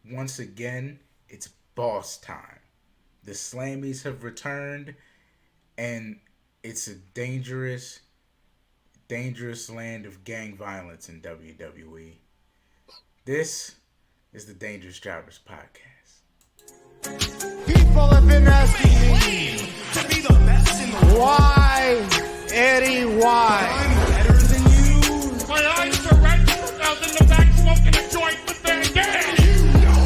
once again, it's boss time. The Slammies have returned, and it's a dangerous, dangerous land of gang violence in WWE. This is the Dangerous Jobbers Podcast. People have been asking me to be the best in the world. Why, Eddie? Why? I'm better than you. My eyes are red. I was in the back smoking a joint with their gas. You know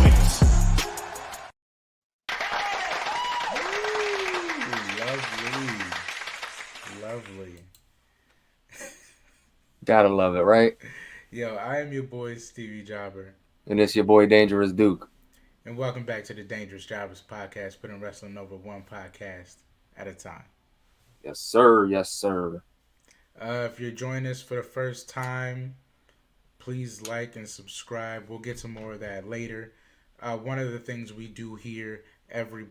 Ooh, lovely, lovely. Gotta love it, right? Yo, I am your boy Stevie Jobber, And it's your boy Dangerous Duke. and welcome back to the Dangerous Jobbers Podcast, putting wrestling over one podcast at a time. Yes, sir. Yes, sir. If you're joining us for the first time, please like and subscribe. We'll get to more of that later. One of the things we do here every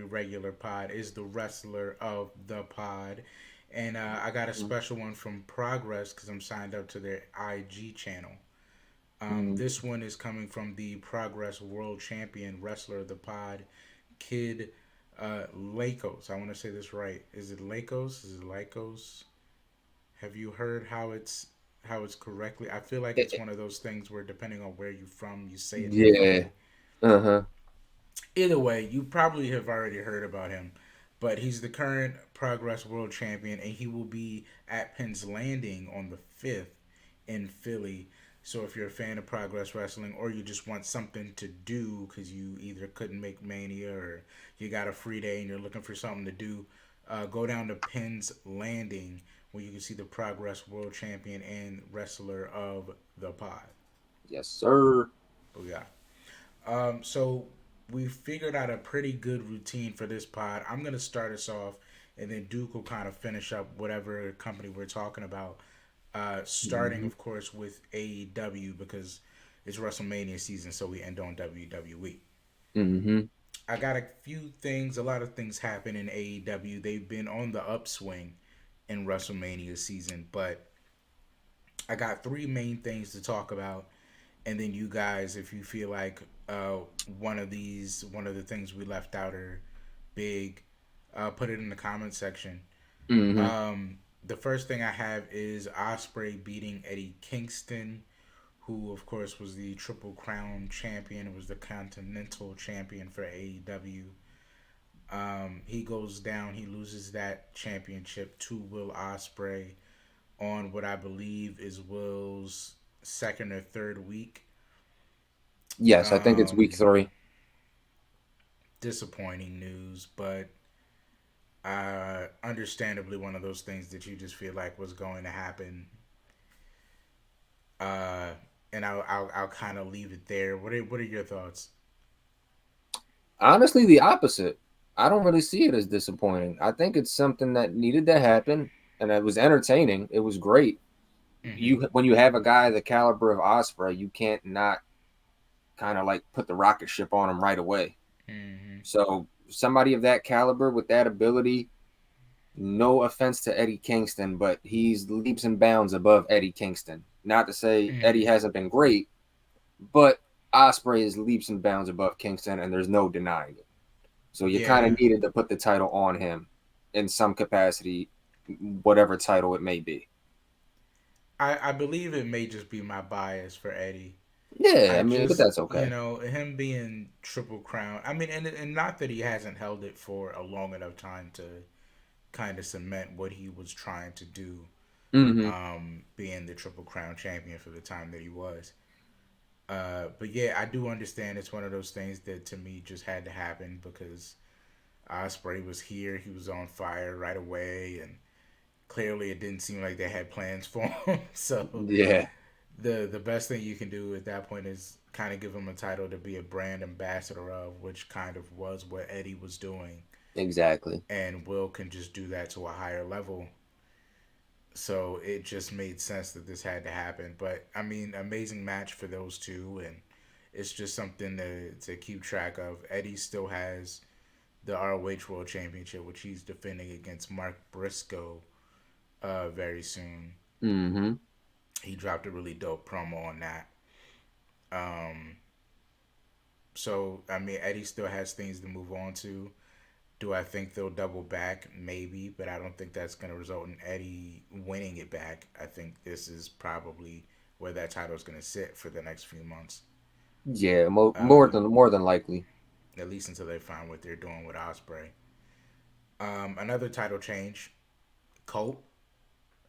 regular pod, is the wrestler of the pod. And I got a special one from Progress because I'm signed up to their IG channel. This one is coming from the Progress World Champion Wrestler of the Pod, Kid Lakos. I want to say this right. Is it Lakos? Is it Lycos? Have you heard how it's correctly? I feel like it's one of those things where depending on where you're from, you say it Yeah. differently. Uh-huh. Either way, you probably have already heard about him, but he's the current Progress World Champion, and he will be at Penn's Landing on the 5th in Philly. So if you're a fan of Progress Wrestling, or you just want something to do because you either couldn't make Mania or you got a free day and you're looking for something to do, go down to Penn's Landing where you can see the Progress World Champion and wrestler of the pod. Yes, sir. Oh yeah. So we figured out a pretty good routine for this pod. I'm gonna start us off, and then Duke will kind of finish up whatever company we're talking about. Starting, of course, with AEW because it's WrestleMania season, so we end on WWE. Mm-hmm. I got a few things. A lot of things happen in AEW. They've been on the upswing in WrestleMania season, but I got three main things to talk about, and then you guys, if you feel like one of the things we left out are big, put it in the comment section. Mm-hmm. The first thing I have is Osprey beating Eddie Kingston, who of course was the Triple Crown champion, was the Continental champion for AEW. He goes down, he loses that championship to Will Osprey on what I believe is Will's second or third week. Yes, I think it's week Um, 3. Disappointing news, but understandably one of those things that you just feel like was going to happen. Uh, and I'll kind of leave it there. What are your thoughts? Honestly, the opposite. I don't really see it as disappointing. I think it's something that needed to happen, and it was entertaining. It was great. Mm-hmm. When you have a guy the caliber of Osprey, you can't not kind of like put the rocket ship on him right away. Mm-hmm. So somebody of that caliber with that ability, no offense to Eddie Kingston, but he's leaps and bounds above Eddie Kingston. Not to say Eddie Mm-hmm. hasn't been great, but Osprey is leaps and bounds above Kingston, and there's no denying it. So you kind of Yeah, needed to put the title on him in some capacity, whatever title it may be. I believe it may just be my bias for Eddie. Yeah, I I mean, but just, that's okay. him being Triple Crown. I mean, and not that he hasn't held it for a long enough time to kind of cement what he was trying to do, Mm-hmm. being the Triple Crown champion for the time that he was. But yeah, I do understand it's one of those things that to me just had to happen because Osprey was here. He was on fire right away, and clearly it didn't seem like they had plans for him. So Yeah, the best thing you can do at that point is kind of give him a title to be a brand ambassador of, which kind of was what Eddie was doing, exactly. and Will can just do that to a higher level. So it just made sense that this had to happen. But I mean, amazing match for those two, and it's just something to keep track of. Eddie still has the ROH World Championship, which he's defending against Mark Briscoe very soon. Mm-hmm. He dropped a really dope promo on that. Um, So I mean, Eddie still has things to move on to. Do I think they'll double back? Maybe, but I don't think that's going to result in Eddie winning it back. I think this is probably where that title is going to sit for the next few months, Yeah, um, more than likely. at least until they find what they're doing with Osprey. Another title change: Colt,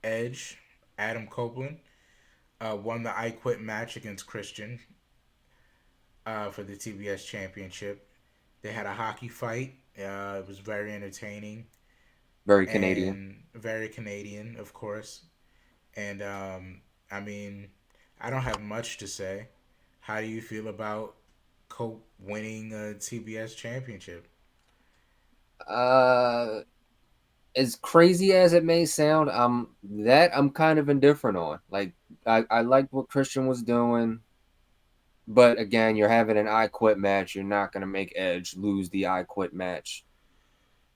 Edge, Adam Copeland won the I Quit match against Christian for the TBS Championship. They had a hockey fight. It was very entertaining Very Canadian. and very Canadian, of course. And I mean, I don't have much to say. How do you feel about Cope winning a TBS championship? Uh, as crazy as it may sound, I'm kind of indifferent on. Like I liked what Christian was doing, but again, you're having an I Quit match. You're not gonna make Edge lose the I Quit match.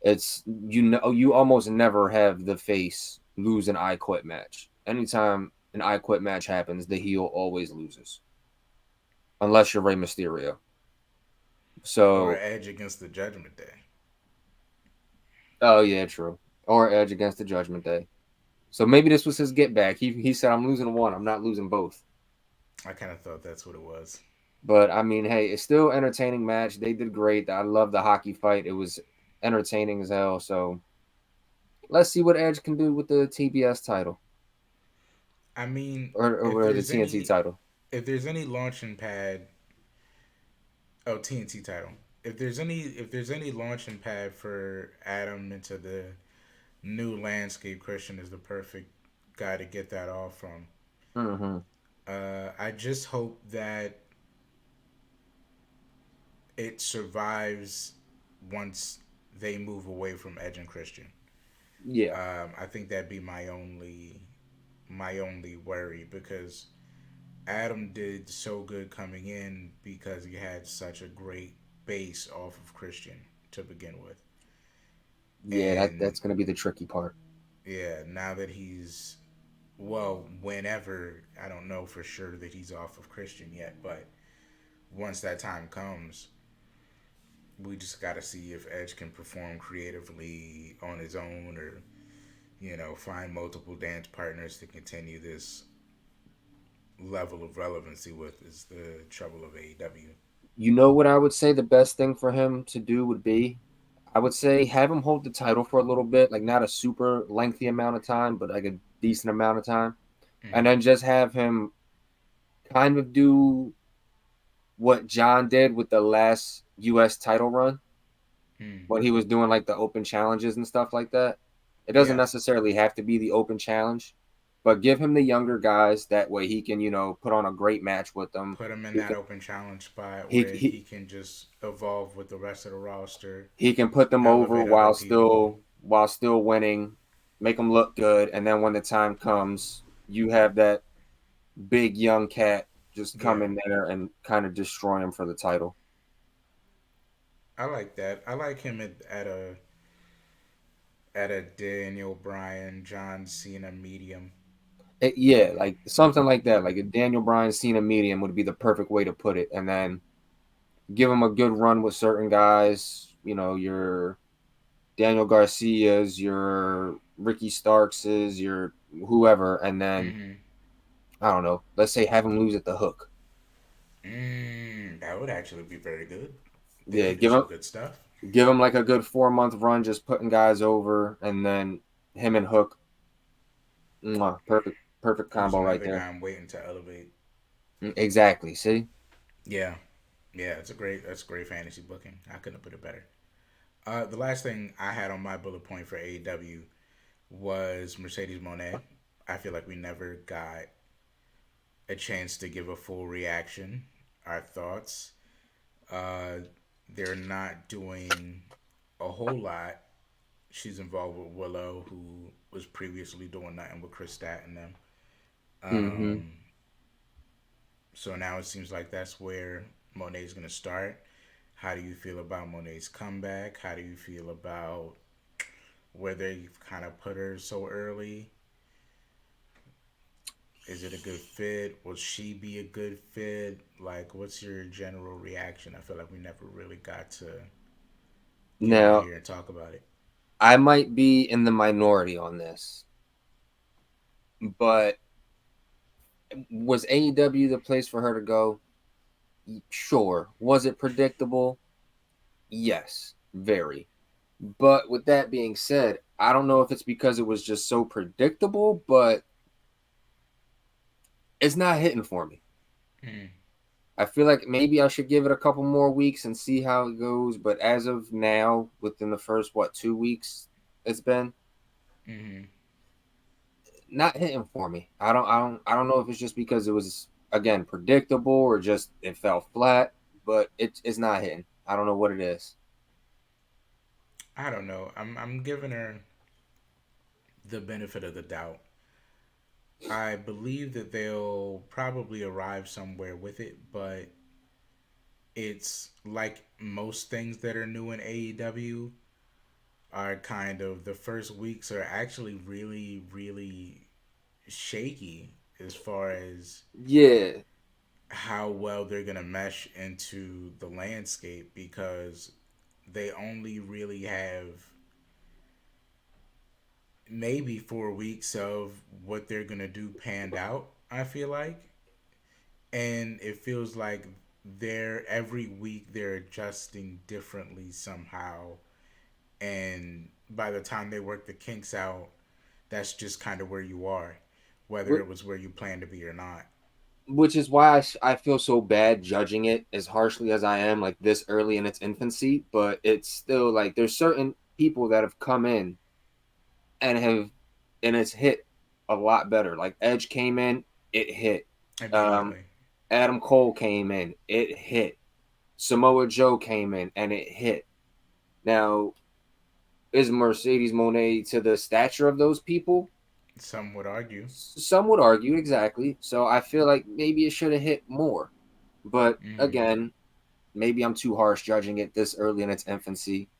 It's you almost never have the face lose an I Quit match. Anytime an I Quit match happens, the heel always loses, unless you're Rey Mysterio. Or So, Edge against the Judgment Day? oh yeah, true. Or Edge against the Judgment Day. So maybe this was his get back. He said, "I'm losing one. I'm not losing both." I kind of thought that's what it was. But I mean, hey, it's still entertaining match. They did great. I love the hockey fight. It was entertaining as hell. So let's see what Edge can do with the TBS title I mean, or the TNT title. if there's any launching pad, oh TNT title. If there's any launching pad for Adam into the new landscape, Christian is the perfect guy to get that off from. Mm-hmm. I just hope that it survives once they move away from Edge and Christian. Yeah, I think that'd be my only worry because Adam did so good coming in because he had such a great base off of Christian to begin with. yeah. And That's gonna be the tricky part. yeah, now that he's well, whenever I don't know for sure that he's off of Christian yet, but once that time comes, we just got to see if Edge can perform creatively on his own or find multiple dance partners to continue this level of relevancy with is the trouble of AEW. You know what I would say the best thing for him to do would be? I would say have him hold the title for a little bit, like not a super lengthy amount of time, but like a decent amount of time, and Mm-hmm. then just have him kind of do what John did with the last U.S. title run Mm. when he was doing like the open challenges and stuff like that. It doesn't Yeah, necessarily have to be the open challenge, but give him the younger guys. That way he can, put on a great match with them. put him in He that can, open challenge spot he, where he, he can just evolve with the rest of the roster, he can put them over elevate other people. while still winning, make them look good, and then when the time comes, you have that big young cat just come Yeah, in there and kind of destroy him for the title. I like that. I like him at a Daniel Bryan, John Cena medium. Yeah, like something like that, like a Daniel Bryan Cena medium would be the perfect way to put it, and then give him a good run with certain guys. Your Daniel Garcias, your Ricky Starkses, your whoever, and then Mm-hmm. I don't know. Let's say have him lose at the hook. That would actually be very good. They Yeah, could do some good stuff. give him like a good 4 month run, just putting guys over, and then him and Hook, perfect Who's combo right another there. guy I'm waiting to elevate? Exactly. See, Yeah, yeah, that's great fantasy booking. I couldn't have put it better. The last thing I had on my bullet point for AEW was Mercedes Monet. I feel like we never got a chance to give a full reaction, our thoughts. Uh, they're not doing a whole lot. She's involved with Willow, who was previously doing nothing with Chris Stat and them. hmm Um, so now it seems like that's where Monet's going to start. How do you feel about Monet's comeback? How do you feel about where they've kind of put her so early? Is it a good fit? Will she be a good fit? Like, what's your general reaction? I feel like we never really got to get on Now, here and talk about it. I might be in the minority on this, but was AEW the place for her to go? Sure. Was it predictable? Yes, very. But with that being said, I don't know if it's because it was just so predictable, but it's not hitting for me. Mm, I feel like maybe I should give it a couple more weeks and see how it goes. But as of now, within the first 2 weeks, it's been mm-hmm. not hitting for me. I don't know if it's just because it was again predictable or just it fell flat, but it's not hitting. I don't know what it is. I don't know. I'm giving her the benefit of the doubt. I believe that they'll probably arrive somewhere with it, but it's like most things that are new in AEW are kind of the first weeks are actually really, really shaky as far as Yeah, how well they're going to mesh into the landscape because they only really have maybe 4 weeks of what they're going to do panned out, I feel like. And it feels like they're every week they're adjusting differently somehow. And by the time they work the kinks out, that's just kind of where you are, whether it was where you plan to be or not. which is why I feel so bad judging it as harshly as I am, like this early in its infancy. But it's still like there's certain people that have come in and have and it's hit a lot better. Like Edge came in, it hit. Um, Immediately. Adam Cole came in, it hit. Samoa Joe came in and it hit. Now, is Mercedes Monet to the stature of those people? Some would argue. Some would argue exactly. So I feel like maybe it should have hit more. But Mm. again, maybe I'm too harsh judging it this early in its infancy.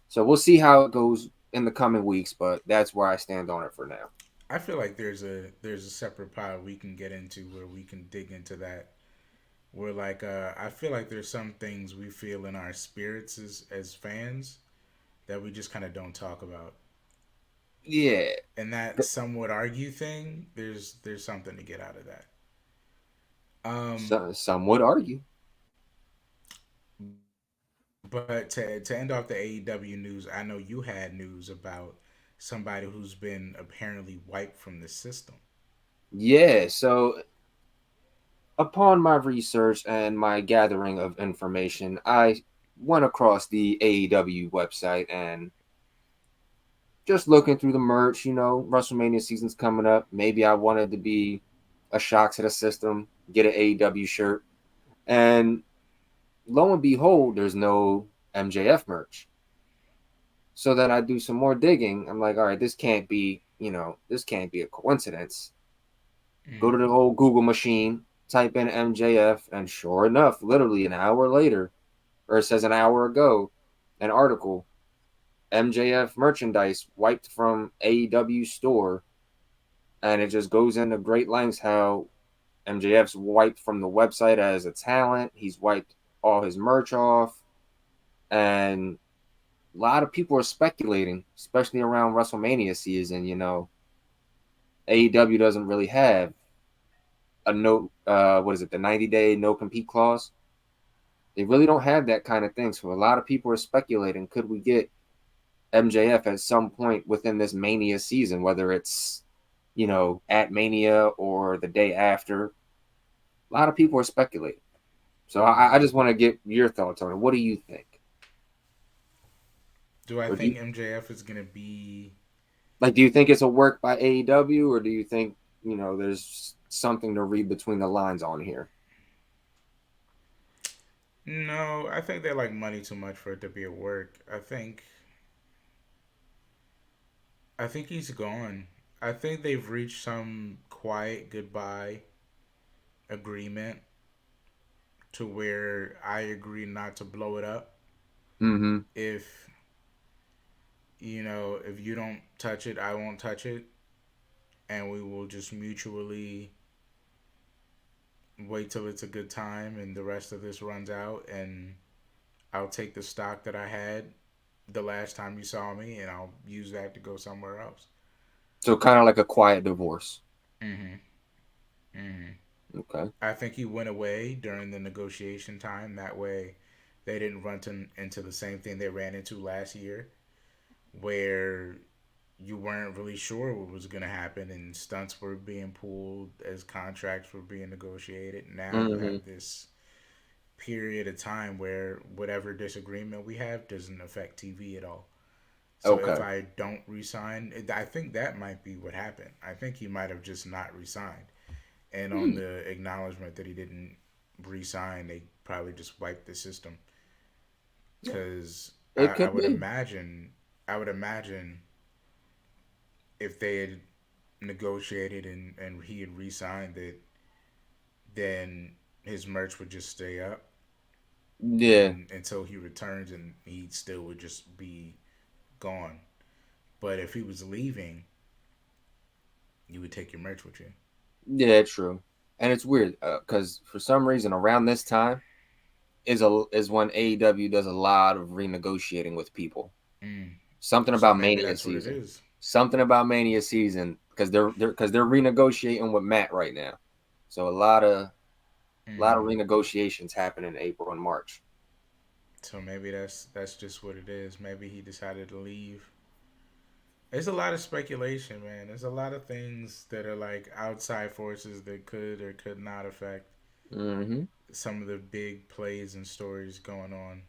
So we'll see how it goes in the coming weeks, but that's where I stand on it for now. I feel like there's a separate pod we can get into where we can dig into that. Where like I feel like there's some things we feel in our spirits as fans that we just kind of don't talk about. Yeah, And that some would argue thing, there's something to get out of that. Um, some would argue. but to end off the AEW news, I know you had news about somebody who's been apparently wiped from the system. Yeah, so upon my research and my gathering of information, I went across the AEW website and just looking through the merch, WrestleMania season's coming up. Maybe I wanted to be a shock to the system, get an AEW shirt. And lo and behold, there's no MJF merch. So then I do some more digging. I'm like, all right, this can't be a coincidence. Go Mm. to the old Google machine, type in MJF, and sure enough, literally an hour later, or it says an hour ago, an article, MJF merchandise wiped from AEW store, and it just goes into great lengths how MJF's wiped from the website as a talent. He's wiped all his merch off, and a lot of people are speculating, especially around WrestleMania season. AEW doesn't really have a no, what is it, the 90-day no compete clause. They really don't have that kind of thing. So a lot of people are speculating, could we get MJF at some point within this Mania season, whether it's, at Mania or the day after? A lot of people are speculating. So I just want to get your thoughts on it. What do you think? Do I Or think MJF is gonna be? do you think it's a work by AEW, or do you think, there's something to read between the lines on here? No, I think they like money too much for it to be a work. I think he's gone. I think they've reached some quiet goodbye agreement to where I agree not to blow it up. Mm-hmm. If if you don't touch it, I won't touch it, and we will just mutually wait till it's a good time and the rest of this runs out, and I'll take the stock that I had the last time you saw me, and I'll use that to go somewhere else. So kind of like a quiet divorce. Mm-hmm. Mm-hmm. Okay. I think he went away during the negotiation time. That way, they didn't into the same thing they ran into last year, where you weren't really sure what was going to happen, and stunts were being pulled as contracts were being negotiated. Now you Mm-hmm. have this period of time where whatever disagreement we have doesn't affect TV at all. So if Okay. I don't resign, I think that might be what happened. I think he might have just not resigned. And on Hmm. the acknowledgement that he didn't resign, they probably just wiped the system. Because It I could would be. imagine, I would imagine if they had negotiated and he had resigned, that then his merch would just stay up Yeah. and until he returns, and he still would just be gone. But if he was leaving, you would take your merch with you. Yeah, true. And it's weird because for some reason around this time is when AEW does a lot of renegotiating with people. Mm. Something So about maybe Mania that's what it season. is. Something about Mania season because they're renegotiating with Matt right now. So a lot of Mm. renegotiations happen in April and March. So maybe that's just what it is. Maybe he decided to leave. There's a lot of speculation, man. There's a lot of things that are like outside forces that could or could not affect Hmm. some of the big plays and stories going on.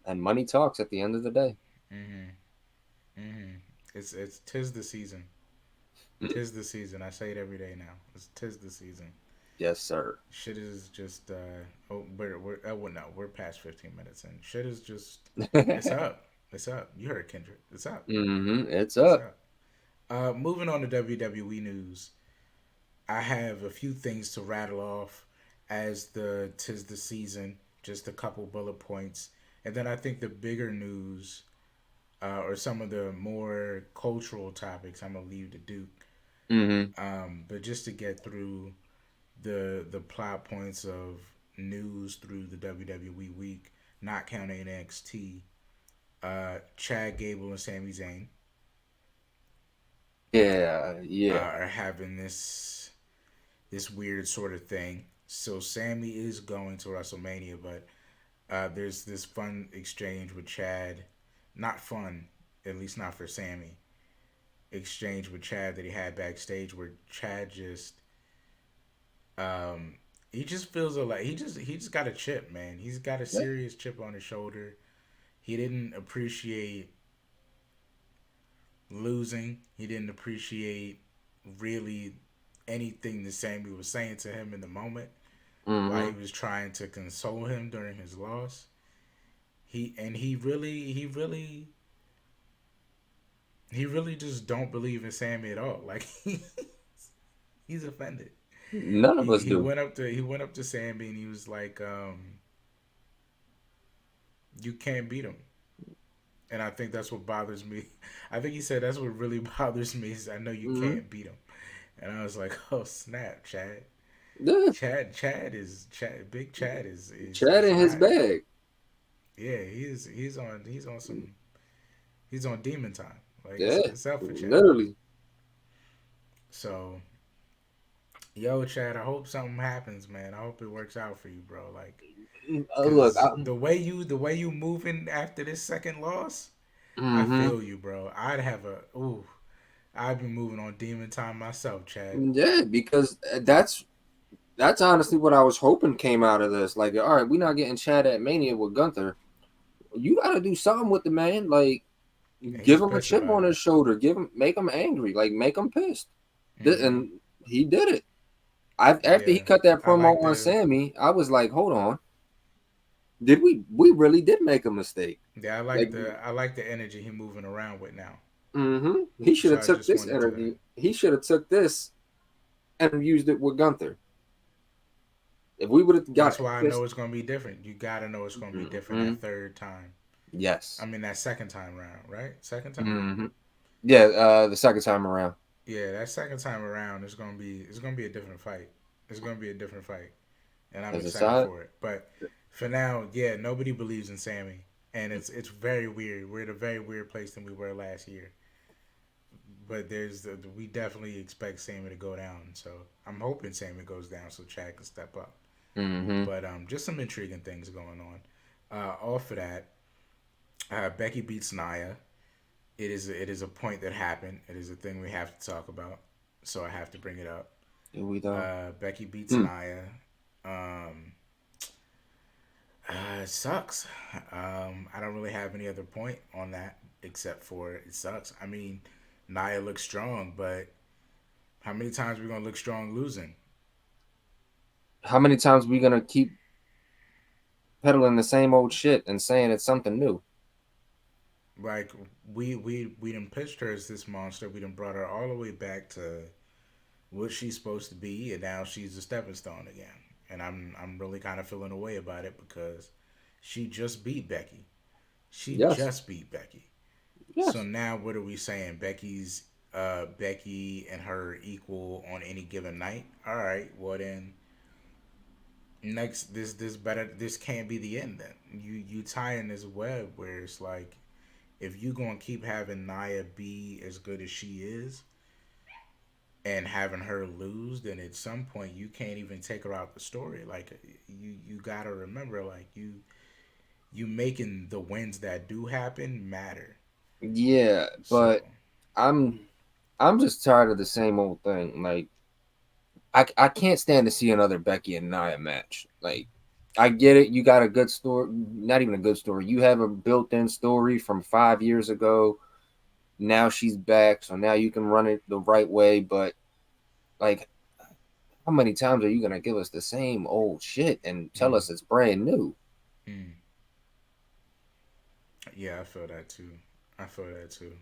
And money talks at the end of the day. Mhm. Mhm. It's tis the season. Tis the season. I say it every day now. It's tis the season. Yes, sir. Shit is just oh we're oh well, no, we're past 15 minutes and shit is just it's Hmm. up. It's up. You heard Kendrick. It's up. It's It's up. up. Moving on to WWE news. I have a few things to rattle off as the tis the season, just a couple bullet points. And then I think the bigger news, or some of the more cultural topics, I'm gonna leave to Duke. Hmm. But just to get through the plot points of news through the WWE week, not counting NXT. Chad Gable and Sami Zayn Yeah, yeah. are having this weird sort of thing. So Sammy is going to WrestleMania, but there's this fun exchange with Chad. Not fun, at least not for Sammy. Exchange with Chad that he had backstage, where Chad just um, he just feels like he just got a chip, man. He's got a Yeah. serious chip on his shoulder. He didn't appreciate losing. He didn't appreciate really anything that Sammy was saying to him in the moment while he Hmm. was trying to console him during his loss. He really just don't believe in Sammy at all. Like he's offended. None of He us he do. went up to he went up to Sammy and he was like, "You can't beat him." And I think that's what bothers me. I think he said that's what really bothers me is I know you Hmm. can't beat him. And I was like, "Oh snap, Chad! Yeah. Big Chad Chad is in his riding. bag. Yeah, he's on some he's on demon time. Like Yeah. it's up for Chad. Literally. So yo, Chad, I hope something happens, man. I hope it works out for you, bro. Like, Look, cause the way you moving after this second loss, I hmm feel you, bro. I'd be moving on demon time myself, Chad. yeah, because that's honestly what I was hoping came out of this. Like, all right, we're not getting Chad at Mania with Gunther. You got to do something with the man. Like, And give he's him a pissed chip about on it. his shoulder. Make him angry. Like, make him pissed. Hmm. And he did it. After he Yeah, cut that I promo like on the Sammy, I was like, hold on, did we really did make a mistake? yeah Like, I like the energy he moving around with now. he should So have I took just this wanted to. energy. He should have took this and used it with Gunther. If we would have got That's why I know pissed, it's gonna be different. You gotta know it's gonna be different hmm that third time. I yes, mean that second time round, right? Second time. hmm yeah, the second time around. Yeah, that second time around is gonna be a different fight. It's gonna be a different fight. and I'm As a excited side, for it. But for now, yeah, nobody believes in Sammy, and it's very weird. We're in a very weird place than we were last year. But we definitely expect Sammy to go down. So I'm hoping Sammy goes down so Chad can step up. mm-hmm. But just some intriguing things going on. Off of that, Becky beats Nia. It is a point that happened. It is a thing we have to talk about. So I have to bring it up. Here we go. Becky beats Mm. Nia. Um, it sucks. I don't really have any other point on that except for it sucks. I mean, Nia looks strong, but how many times are we gonna look strong losing? How many times we gonna keep peddling the same old shit and saying it's something new? Like we done pitched her as this monster. We done brought her all the way back to what she's supposed to be, and now she's a stepping stone again. And I'm really kind of feeling a way about it because she just beat Becky. She Yes, just beat Becky. So yes. now what are we saying? Becky and her equal on any given night. All right. Well then, next this can't be the end. Then you tie in this web where it's like if you gonna keep having Nia be as good as she is and having her lose, then at some point you can't even take her out the story. Like you gotta remember, like you making the wins that do happen matter. Yeah, but So I'm I'm just tired of the same old thing. Like I can't stand to see another Becky and Nia match. Like I get it, you got a good story, not even a good story. You have a built-in story from 5 years ago. Now she's back, so now you can run it the right way. But like, how many times are you gonna give us the same old shit and tell mm, us it's brand new? mm, yeah, I feel that too. I feel that too.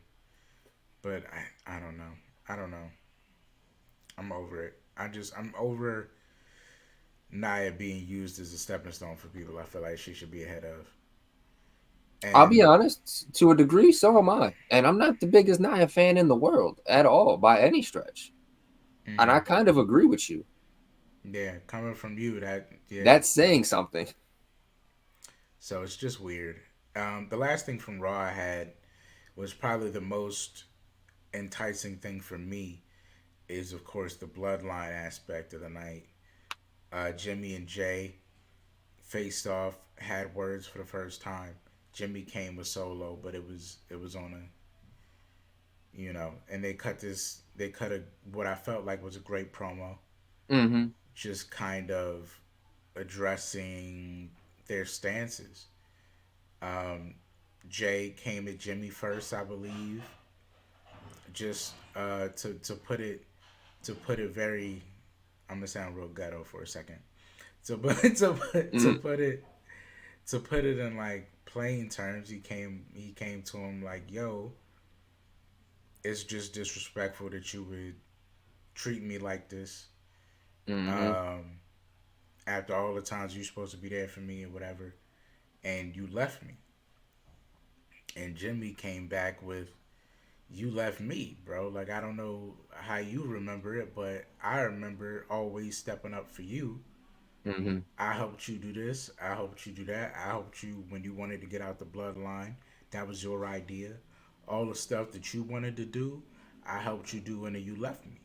But I don't know. I don't know. I'm over it. I'm over Nia being used as a stepping stone for people I feel like she should be ahead of. I'll be And honest, to a degree, so am I. And I'm not the biggest Nia fan in the world at all by any stretch. And I mm, kind of agree with you. yeah, coming from you, that yeah. That's saying something. So it's just weird. The last thing from Raw I had was probably the most enticing thing for me is of course the bloodline aspect of the night. Jimmy and Jay faced off, had words for the first time. Jimmy came with Solo, but it was on and they cut a what I felt like was a great promo, Mm-hmm. just kind of addressing their stances. Um, Jay came at Jimmy first, I believe, just to put it very. I'm gonna sound real ghetto for a second. To put to Mm-hmm. put it to put it in like plain terms, he came to him like, "Yo, it's just disrespectful that you would treat me like this. Mm-hmm. Um, after all the times you're supposed to be there for me and whatever, and you left me." And Jimmy came back with, "You left me, bro. Like I don't know how you remember it, but I remember always stepping up for you. Mm-hmm. I helped you do this. I helped you do that. I helped you when you wanted to get out the bloodline. That was your idea. All the stuff that you wanted to do, I helped you do, and then you left me."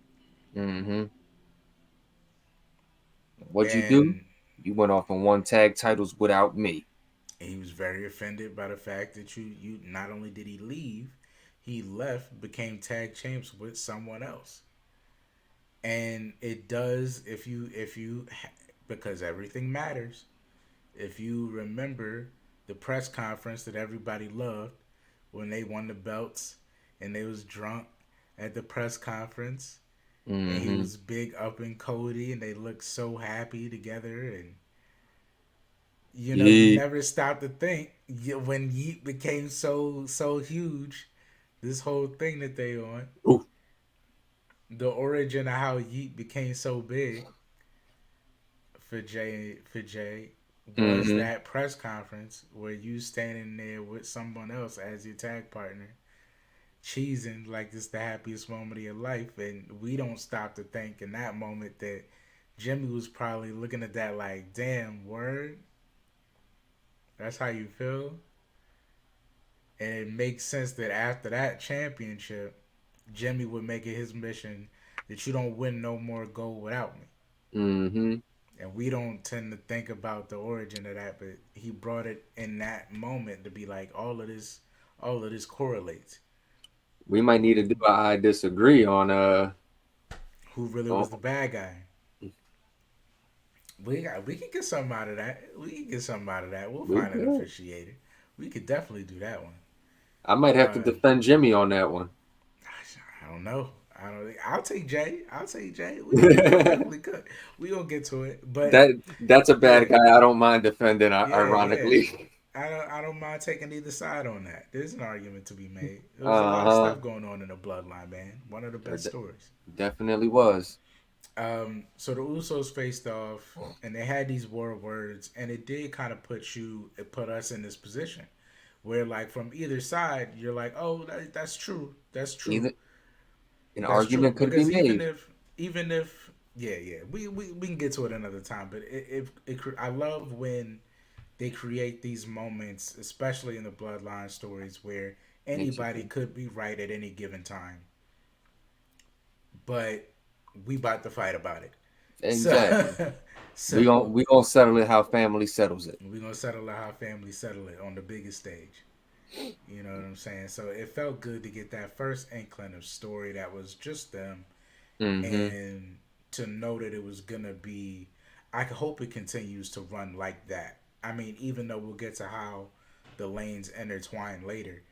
Mm-hmm. What'd you do? And You went off and won tag titles without me. he was very offended by the fact that you not only did he leave, he left, became tag champs with someone else. And it does if you because everything matters. If you remember the press conference that everybody loved when they won the belts and they was drunk at the press conference and he Mm-hmm. was big up in Cody and they looked so happy together, and you Yeah. never stop to think when Yeet became so huge, this whole thing that they on, Ooh. the origin of how Yeet became so big for Jay was Mm-hmm. that press conference where you standing there with someone else as your tag partner, cheesing like this the happiest moment of your life, and we don't stop to think in that moment that Jimmy was probably looking at that like, damn, word, that's how you feel. And it makes sense that after that championship, Jimmy would make it his mission that you don't win no more gold without me. Mm-hmm. And we don't tend to think about the origin of that, but he brought it in that moment to be like all of this correlates. We might need to do a I disagree Who really on was the bad guy? We can get something out of that. We can get something out of that. We'll we find an could. officiator. We could definitely do that one. I might have to Uh, defend Jimmy on that one. I don't know. I don't. I'll take Jay. I'll take Jay. We definitely could. We gonna get to it, but That's a bad yeah, guy I don't mind defending, yeah. ironically. I don't mind taking either side on that. There's an argument to be made. There was a lot of Uh-huh. stuff going on in the bloodline, man. One of the There best stories. definitely was. So the Usos faced off, and they had these war words, and it did kind of it put us in this position where, like, from either side, you're like, oh, that's true, that's true, Either an that's true. argument could be Because made. even if, yeah, we can get to it another time. But I love when they create these moments, especially in the bloodline stories, where Me too. anybody could be right at any given time, but we about to fight about it. Exactly. So, We gonna so we gonna settle it how family settles it. we're gonna settle it how families settle it on the biggest stage. You know what I'm saying? So it felt good to get that first inkling of story that was just them, Mm-hmm. and to know that it was gonna be. I hope it continues to run like that. I mean, even though we'll get to how the lanes intertwine later,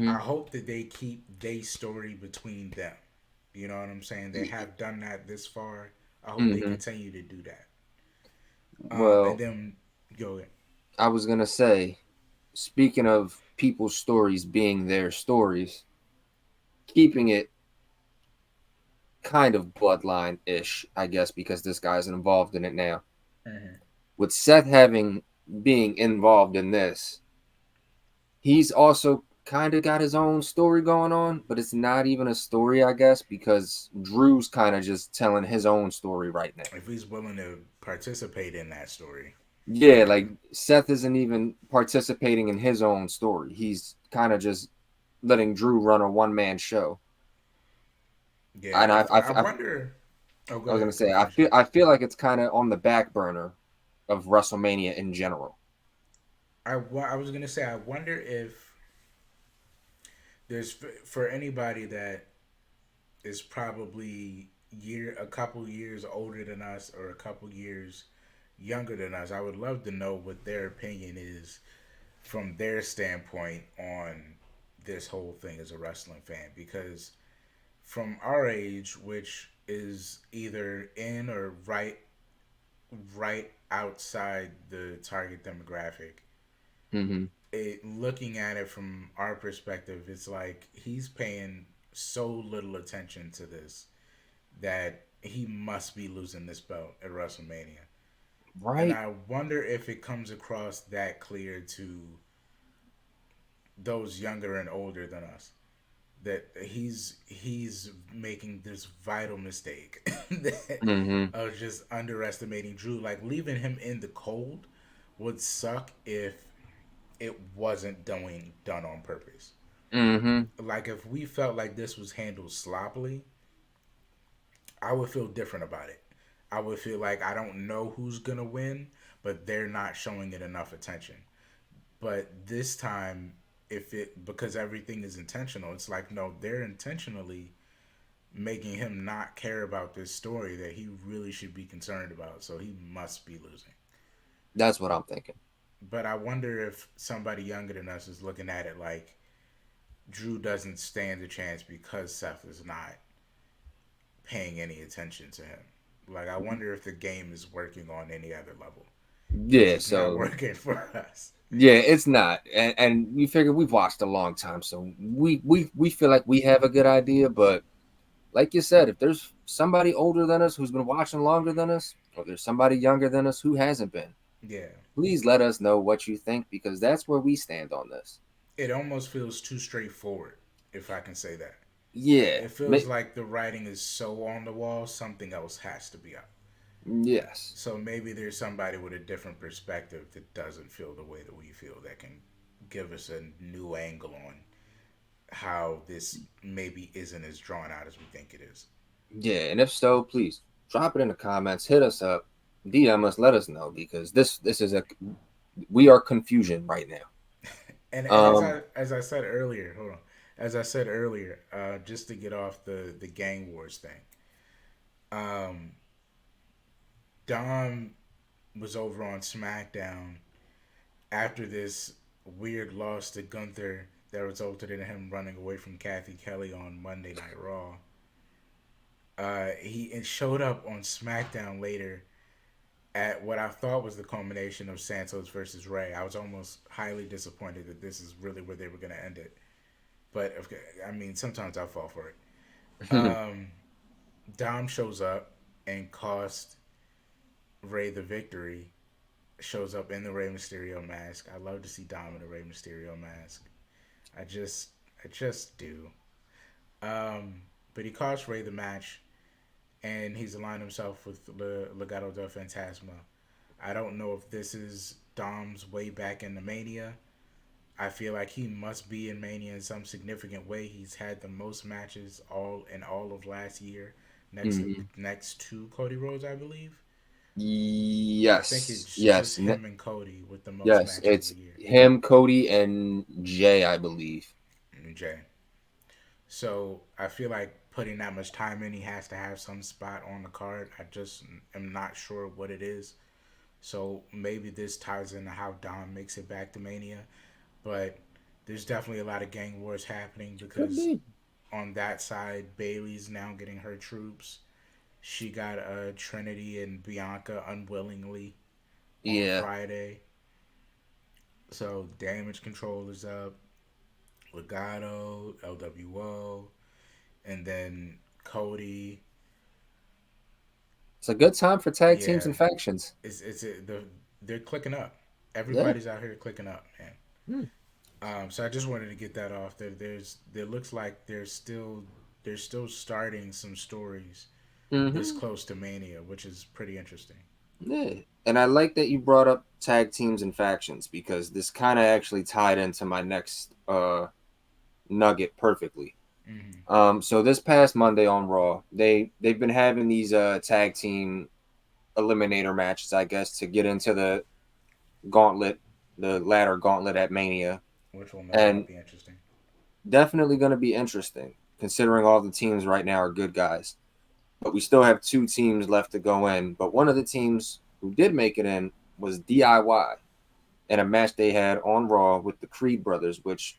I Mm-hmm. hope that they keep their story between them. You know what I'm saying? They have done that this far. I hope they Mm-hmm. continue to do that. And Well, then go ahead. I was gonna say, speaking of people's stories being their stories, keeping it kind of bloodline ish, I guess, because this guy's involved in it now. Mm-hmm. With Seth having being involved in this, he's also kind of got his own story going on, but it's not even a story, I guess, because Drew's kind of just telling his own story right now. If he's willing to participate in that story, Yeah, like Seth isn't even participating in his own story. He's kind of just letting Drew run a one man show. yeah. And I wonder. Oh, go I was gonna ahead. Go say finish it. I feel like it's kind of on the back burner of WrestleMania in general. I was gonna say I wonder if there's for anybody that is probably a couple years older than us or a couple years younger than us. I would love to know what their opinion is from their standpoint on this whole thing as a wrestling fan, because from our age, which is either in or right outside the target demographic, Hmm. looking at it from our perspective, it's like he's paying so little attention to this that he must be losing this belt at WrestleMania. And Right? I wonder if it comes across that clear to those younger and older than us that he's making this vital mistake that, Hmm. of just underestimating Drew. Like leaving him in the cold would suck if it wasn't done on purpose. Hmm. Like if we felt like this was handled sloppily, I would feel different about it. I would feel like I don't know who's gonna win, but they're not showing it enough attention. But this time, if it because everything is intentional, it's like no, they're intentionally making him not care about this story that he really should be concerned about. So he must be losing. That's what I'm thinking. But I wonder if somebody younger than us is looking at it like Drew doesn't stand a chance because Seth is not paying any attention to him. Like I wonder if the game is working on any other level because Yeah. it's not So working for us. yeah, it's not, and we figure we've watched a long time, so we feel like we have a good idea. But like you said, if there's somebody older than us who's been watching longer than us, or there's somebody younger than us who hasn't been, Yeah, please let us know what you think because that's where we stand on this. it almost feels too straightforward, if I can say that. Yeah. It feels like the writing is so on the wall, something else has to be up. Yes. So maybe there's somebody with a different perspective that doesn't feel the way that we feel that can give us a new angle on how this maybe isn't as drawn out as we think it is. Yeah. And if so, please drop it in the comments. Hit us up. DM us. Let us know because this is a we are confusion right now. And Um. as I said earlier, hold on. As I said earlier, just to get off the gang wars thing, um, Dom was over on SmackDown after this weird loss to Gunther that resulted in him running away from Kathy Kelly on Monday Night Raw. He showed up on SmackDown later at what I thought was the culmination of Santos versus Ray. I was almost highly disappointed that this is really where they were going to end it. But I mean, sometimes I fall for it. Dom shows up and cost Ray the victory. Shows up in the Rey Mysterio mask. I love to see Dom in a Rey Mysterio mask. I just, I just do. Um, but he cost Ray the match, and he's aligned himself with Legado del Fantasma. I don't know if this is Dom's way back into Mania. I feel like he must be in Mania in some significant way. He's had the most matches all of last year, mhm. next to Cody Rhodes, I believe. I think Yes. it's just Yes. him and Cody with the most Yes. matches of It's the year. him, Cody, and Jay, I believe. And Jay. So I feel like putting that much time in, he has to have some spot on the card. I just am not sure what it is. So maybe this ties into how Dom makes it back to Mania. But there's definitely a lot of gang wars happening Could because be. on that side, Bailey's now getting her troops. She got Trinity and Bianca unwillingly on Yeah. Friday. So damage control is up. Legato, LWO, and then Cody. It's a good time for tag teams Yeah, and factions. they're clicking up. Yeah. Everybody's out here clicking up, man. Hmm. So I just wanted to get that off. There looks like they're still starting some stories this Mm-hmm. close to Mania, which is pretty interesting. Yeah. And I like that you brought up tag teams and factions because this kind of actually tied into my next nugget perfectly. Mm-hmm. So this past Monday on Raw, they've been having these tag team eliminator matches, I guess, to get into gauntlet, the ladder gauntlet at Mania, Which will no doubt and be interesting. definitely going to be interesting considering all the teams right now are good guys. But we still have two teams left to go in. But one of the teams who did make it in was DIY in a match they had on Raw with the Creed brothers, which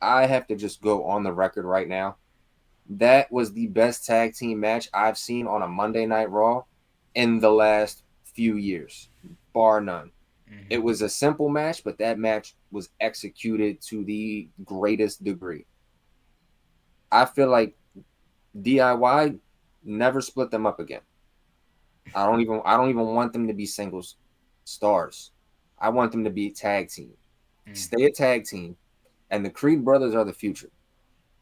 I have to just go on the record right now. That was the best tag team match I've seen on a Monday Night Raw in the last few years, bar none. It Mm-hmm. was a simple match, but that match was executed to the greatest degree. I feel like DIY never split them up again. I don't even want them to be singles stars. I want them to be a tag team. Stay a tag team, and the Creed brothers are the future.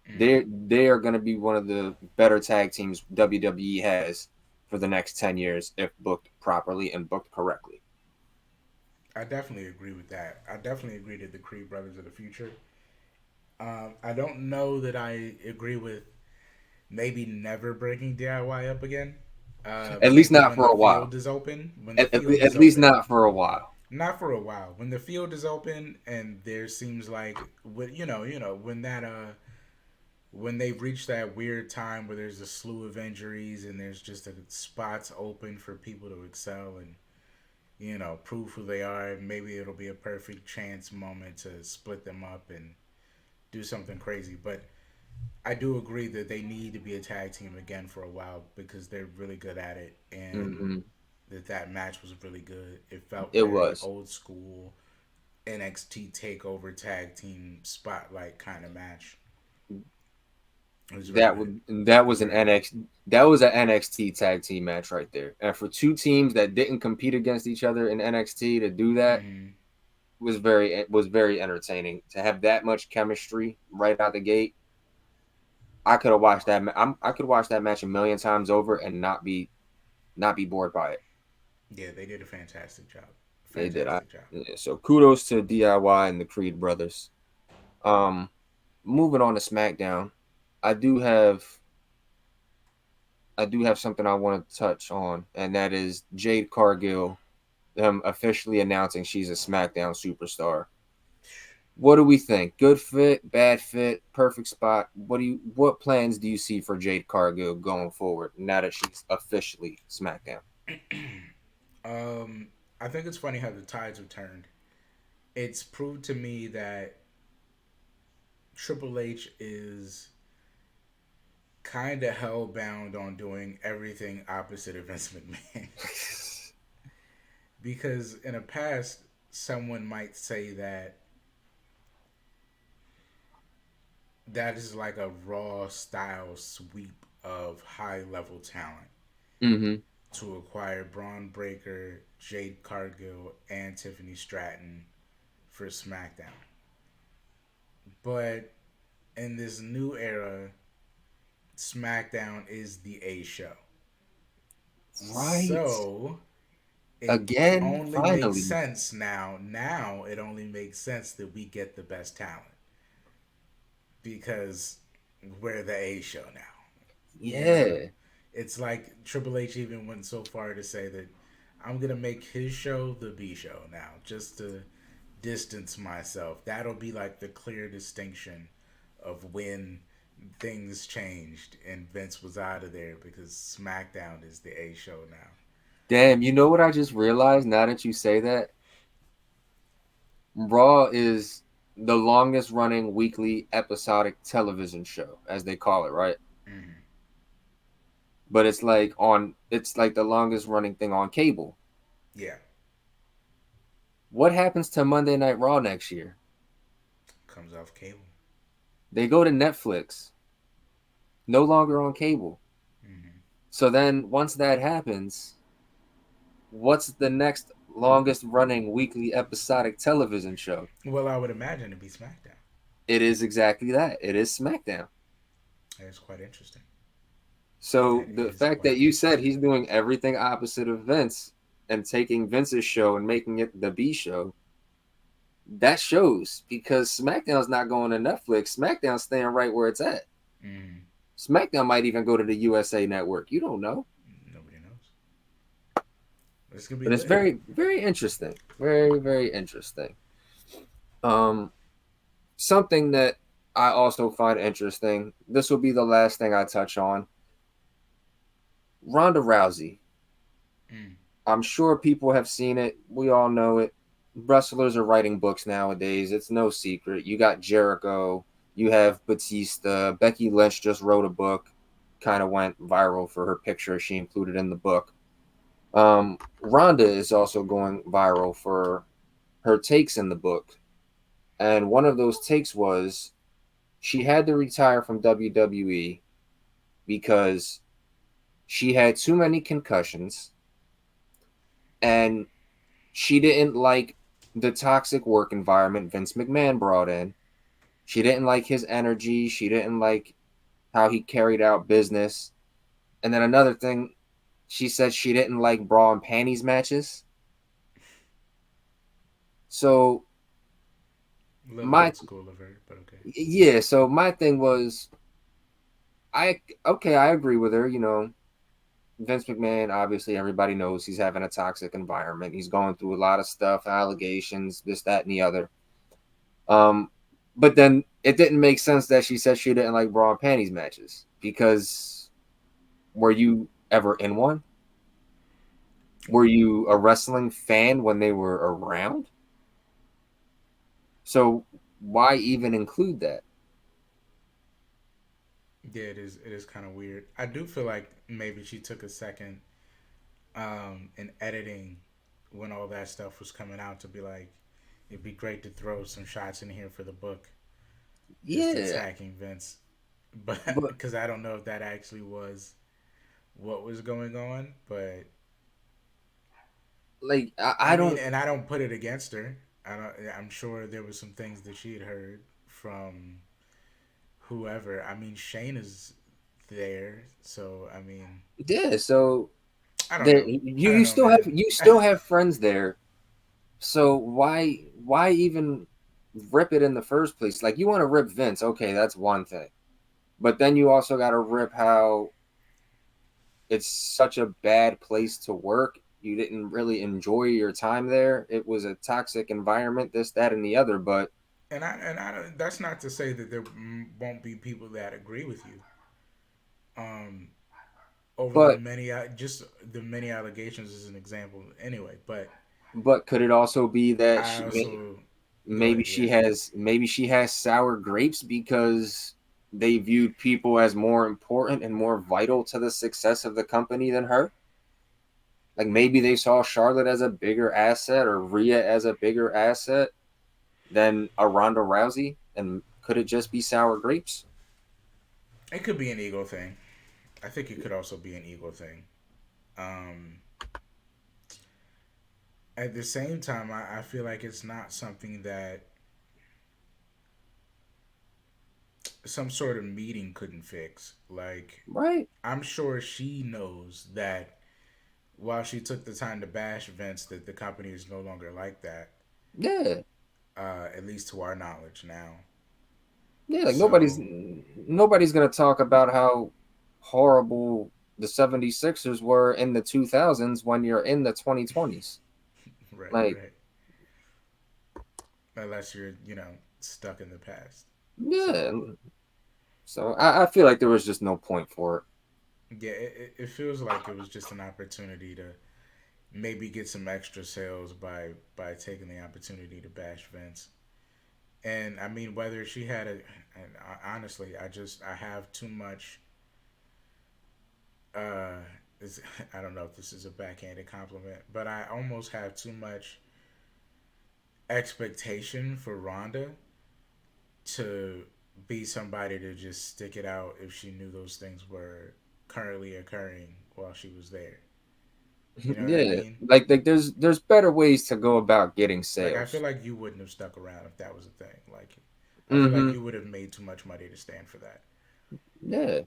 Mm-hmm. They are going to be one of the better tag teams WWE has for the next 10 years if booked properly and booked correctly. I definitely agree with that. I definitely agree that the Creed brothers are the future. I don't know that I agree with maybe never bringing DIY up again. At least Maybe not when for the a while. field is open. When the At, at, field is at least open, not for a while. not for a while. When the field is open and there seems like, when when they've reached that weird time where there's a slew of injuries and there's just spots open for people to excel and prove who they are. Maybe it'll be a perfect chance moment to split them up and do something crazy. But I do agree that they need to be a tag team again for a while because they're really good at it, and Hmm. that match was really good. It felt It very was. old school NXT Takeover tag team spotlight kind of match. It was very That good. was that It was was an very good. NXT that was an NXT tag team match right there. And for two teams that didn't compete against each other in NXT to do that Mm-hmm. was very entertaining. To have that much chemistry right out the gate, I could have watched that. I could watch that match a million times over and not be bored by it. Yeah, they did a fantastic job. They did. I Fantastic job. yeah, so kudos to DIY and the Creed brothers. Um, moving on to SmackDown, I do have I do have something I want to touch on, and that is Jade Cargill, them officially announcing she's a SmackDown superstar. What do we think? Good fit, bad fit, perfect spot? What plans do you see for Jade Cargill going forward now that she's officially SmackDown? um, I think it's funny how the tides have turned. It's proved to me that Triple H is kind of hell bound on doing everything opposite of Vince McMahon. Because in the past, someone might say that that is like a raw style sweep of high level talent Mm-hmm. to acquire Braun Breaker, Jade Cargill, and Tiffany Stratton for SmackDown. But in this new era, SmackDown is the A show. Right. So it Again, only makes finally. sense now. Now it only makes sense that we get the best talent because we're the A show now. You know, Yeah. it's like Triple H even went so far to say that I'm gonna make his show the B show now, just to distance myself. That'll be like the clear distinction of when things changed and Vince was out of there because SmackDown is the A show now. Damn, you know what I just realized now that you say that? Raw is the longest running weekly episodic television show, as they call it, right? Mm-hmm. But it's like the longest running thing on cable. Yeah, What happens to Monday Night Raw next year? comes off cable. They go to Netflix, no longer on cable. Mm-hmm. So then once that happens, what's the next longest running weekly episodic television show? Well, I would imagine it'd be SmackDown. It is exactly that. It is SmackDown. That's quite interesting. So That the is fact that quite you said interesting. he's doing everything opposite of Vince and taking Vince's show and making it the B show, that shows because SmackDown's not going to Netflix. SmackDown's staying right where it's at. Mm-hmm. SmackDown might even go to the USA network. You don't know. Nobody knows. It's gonna be But it's lit. very, very interesting. Very, very interesting. Um, Something that I also find interesting. This will be the last thing I touch on. Ronda Rousey. Mm. I'm sure people have seen it. We all know it. Wrestlers are writing books nowadays. It's no secret. You got Jericho. You have Batista. Becky Lynch just wrote a book. Kind of went viral for her picture she included in the book. Ronda is also going viral for her takes in the book. And one of those takes was she had to retire from WWE because she had too many concussions and she didn't like the toxic work environment Vince McMahon brought in. She didn't like his energy. She didn't like how he carried out business. And then another thing, she said she didn't like bra and panties matches. So A little my old school of her, but okay. yeah, so my thing was I agree with her, Vince McMahon, obviously everybody knows he's having a toxic environment. He's going through a lot of stuff, allegations, this, that, and the other. Um, but then it didn't make sense that she said she didn't like bra and panties matches because were you ever in one? Were you a wrestling fan when they were around? So why even include that? Yeah, it is. It is kind of weird. I do feel like maybe she took a second in editing when all that stuff was coming out to be like, it'd be great to throw some shots in here for the book, just Yeah, attacking Vince. But but because I don't know if that actually was what was going on, but like I I mean, don't. and I don't put it against her. I don't. I'm sure there was some things that she had heard from whoever. I mean, Shane is there, so I mean, Yeah, so I don't there know. you I don't you know, still have man. friends there. So why even rip it in the first place? Like you want to rip Vince, okay, that's one thing. But then you also got to rip how it's such a bad place to work. You didn't really enjoy your time there. It was a toxic environment, this, that, and the other. But And I don't, that's not to say that there won't be people that agree with you. Um, over the but many just the many allegations as an example, anyway. But could it also be that I also go maybe ahead, she yeah. has sour grapes because they viewed people as more important and more vital to the success of the company than her? Like maybe they saw Charlotte as a bigger asset or Rhea as a bigger asset than a Ronda Rousey, and could it just be sour grapes? It could be an ego thing. I think it could also be an ego thing. Um, at the same time, I feel like it's not something that some sort of meeting couldn't fix. Like, Right? I'm sure she knows that while she took the time to bash Vince, that the company is no longer like that. Yeah, At least to our knowledge now. yeah. Like So, nobody's gonna talk about how horrible the 76ers were in the 2000s when you're in the 2020s. right, Like, right. Unless you're, stuck in the past. So, yeah. So I feel like there was just no point for it. yeah, it feels like it was just an opportunity to maybe get some extra sales by taking the opportunity to bash Vince. And I mean, whether she had a, and honestly, I have too much. Uh, is I don't know if this is a backhanded compliment, but I almost have too much expectation for Ronda to be somebody to just stick it out if she knew those things were currently occurring while she was there. You know what I Yeah, mean? like there's better ways to go about getting Like I feel sales. like you wouldn't have stuck around if that was a thing. Like I feel like Mm-hmm. you would have made too much money to stand for that. Yeah.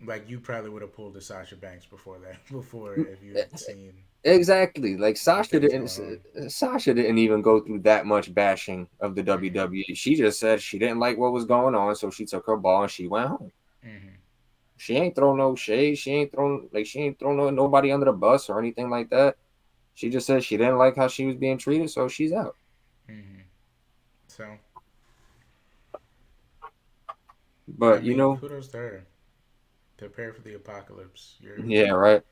Like you probably would have pulled the Sasha Banks before that. Before if you had seen Exactly. Like the things going on. Sasha didn't even go through that much bashing of the Mm-hmm. WWE. She just said she didn't like what was going on, so she took her ball and she went home. Mm-hmm. She ain't throw no shade. She ain't throw nobody under the bus or anything like that. She just said she didn't like how she was being treated, so she's out. Mm-hmm. So I But mean, kudos to her. Prepare for the apocalypse. yeah, right.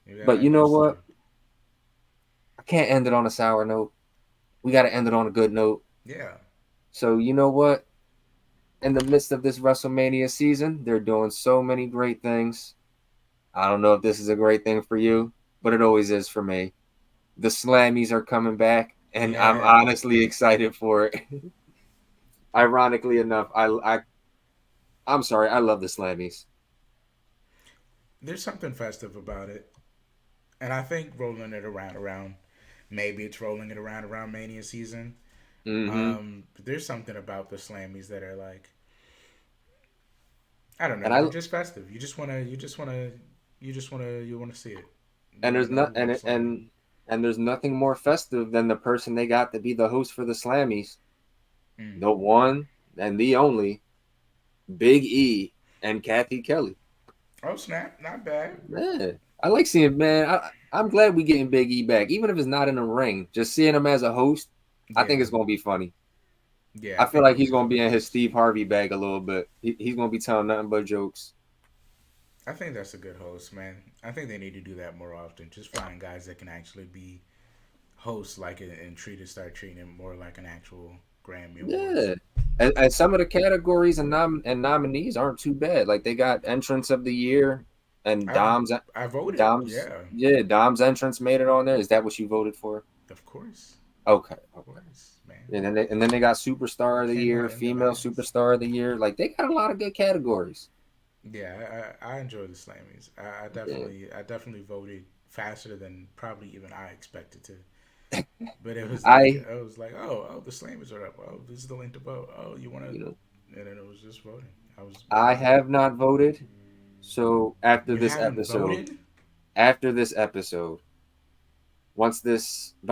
You got But you know understood. what? I can't end it on a sour note. We got to end it on a good note. Yeah. So you know what? In the midst of this WrestleMania season, they're doing so many great things. I don't know if this is a great thing for you, but it always is for me. The Slammies are coming back, and I'm Yeah. honestly excited for it. Ironically enough, I'm sorry, I love the Slammies. There's something festive about it. And I think rolling it around maybe it's rolling it around Mania season. Mm-hmm. But there's something about the Slammies that are like I don't And know, I they're just festive. You wanna see it. You and wanna there's know not who won the Slammy. and there's nothing more festive than the person they got to be the host for the Slammies, Mm. the one and the only Big E and Kathy Kelly. Oh snap, not bad. Yeah, I like seeing, man. I'm glad we getting Big E back, even if it's not in the ring. Just seeing him as a host, I think Yeah. it's gonna be funny. Yeah, I I feel think like it'll he's be gonna be in his hilarious. Steve Harvey bag a little bit. He's gonna be telling nothing but jokes. I think that's a good host, man. I think they need to do that more often. Just find guys that can actually be hosts like it and start treating it more like an actual Grammy Awards. Yeah, and some of the categories and nominees aren't too bad. Like they got entrance of the year and I I voted. Yeah, Dom's entrance made it on there. Is that what you voted for? of course, Okay, of okay. course, man. And then they got superstar of the Came year, out in the female lands. superstar of the year. Like they got a lot of good categories. Yeah, I enjoy the Slammies. Yeah. I definitely voted faster than probably even I expected to. But it was like I the Slammies are up. Oh, this is the link to vote. Oh, you want to? you know And then it was just voting. I I was have not voted. So You haven't voted? after this episode, by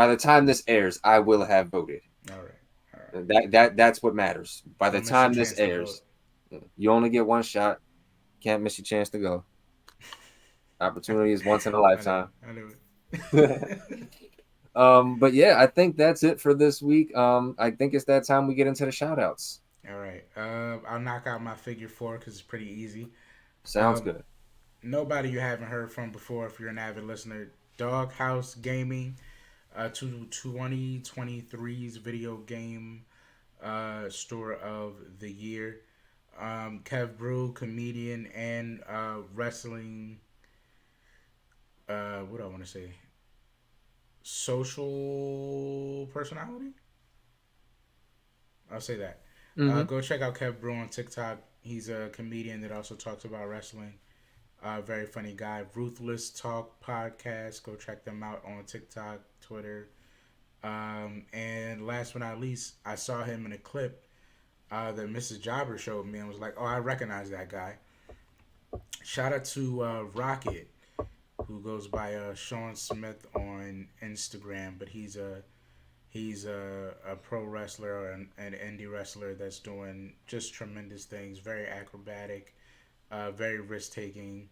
the time this airs, I will have voted. All right, all right. That's what matters. By the Don't miss your time this chance to vote. airs, you only get one shot. Can't miss your chance to go. Opportunity is once in a I knew lifetime. it. I knew it. But yeah, I think that's it for this week. I think it's that time we get into the shout outs. All right. I'll knock out my figure four because it's pretty easy. Sounds Um, good. Nobody you haven't heard from before if you're an avid listener. Doghouse Gaming, 2023's video game store of the year. Kev Brew, comedian and wrestling. What do I want to say? Social personality. I'll say that. Mm-hmm. Go check out Kev Brew on TikTok. He's a comedian that also talks about wrestling. Very funny guy. Ruthless Talk podcast. Go check them out on TikTok, Twitter. And last but not least, I saw him in a clip that Mrs. Jobber showed me and was like, "Oh, I recognize that guy." Shout out to Rocket, who goes by Sean Smith on Instagram, but he's a pro wrestler or an indie wrestler that's doing just tremendous things. Very acrobatic, very risk taking,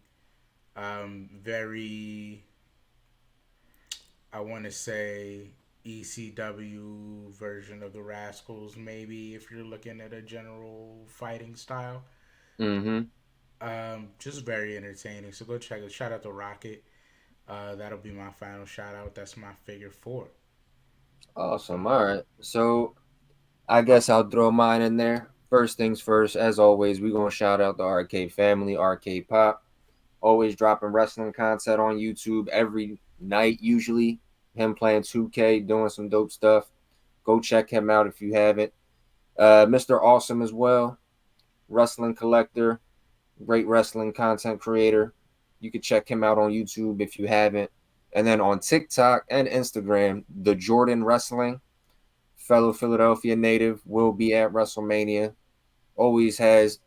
very, I want to say, ECW version of the Rascals, maybe if you're looking at a general fighting style. Mm-hmm. Just very entertaining. So go check it. Shout out to Rocket. That'll be my final shout out. That's my figure four. Awesome. All right. So I guess I'll throw mine in there. First things first, as always, we're gonna shout out the Arcade Family, Arcade Pop. Always dropping wrestling content on YouTube every night, usually. Him playing 2K, doing some dope stuff. Go check him out if you haven't. Mr. Awesome as well. Wrestling collector, great wrestling content creator. You can check him out on YouTube if you haven't. And then on TikTok and Instagram, the Jordan Wrestling, fellow Philadelphia native, will be at WrestleMania. Always has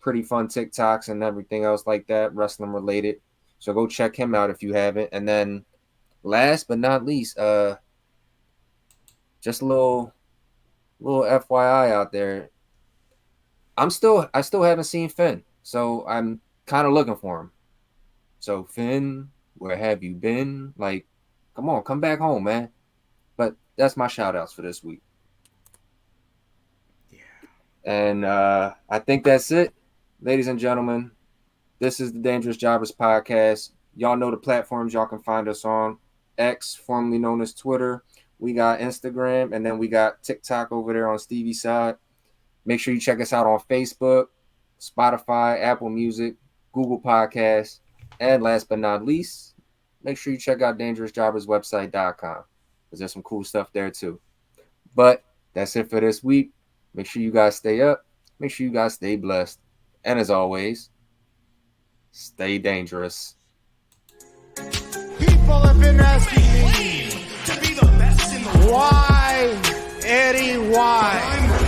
pretty fun TikToks and everything else like that, wrestling related. So go check him out if you haven't. And then last but not least, just a little FYI out there. I still haven't seen Finn, so I'm kind of looking for him. So Finn, where have you been? Like, come on, come back home, man. But that's my shout outs for this week. Yeah. And I think that's it. Ladies and gentlemen, this is the Dangerous Jobbers podcast. Y'all know the platforms y'all can find us on. X, formerly known as Twitter. We got Instagram, and then we got TikTok over there on Stevie's side. Make sure you check us out on Facebook, Spotify, Apple Music, Google Podcasts, and last but not least, make sure you check out dangerousjobberswebsite.com because there's some cool stuff there too. But that's it for this week. Make sure you guys stay up. Make sure you guys stay blessed. And as always, stay dangerous. People have been asking me to be the best in the world. Why, Eddie, why?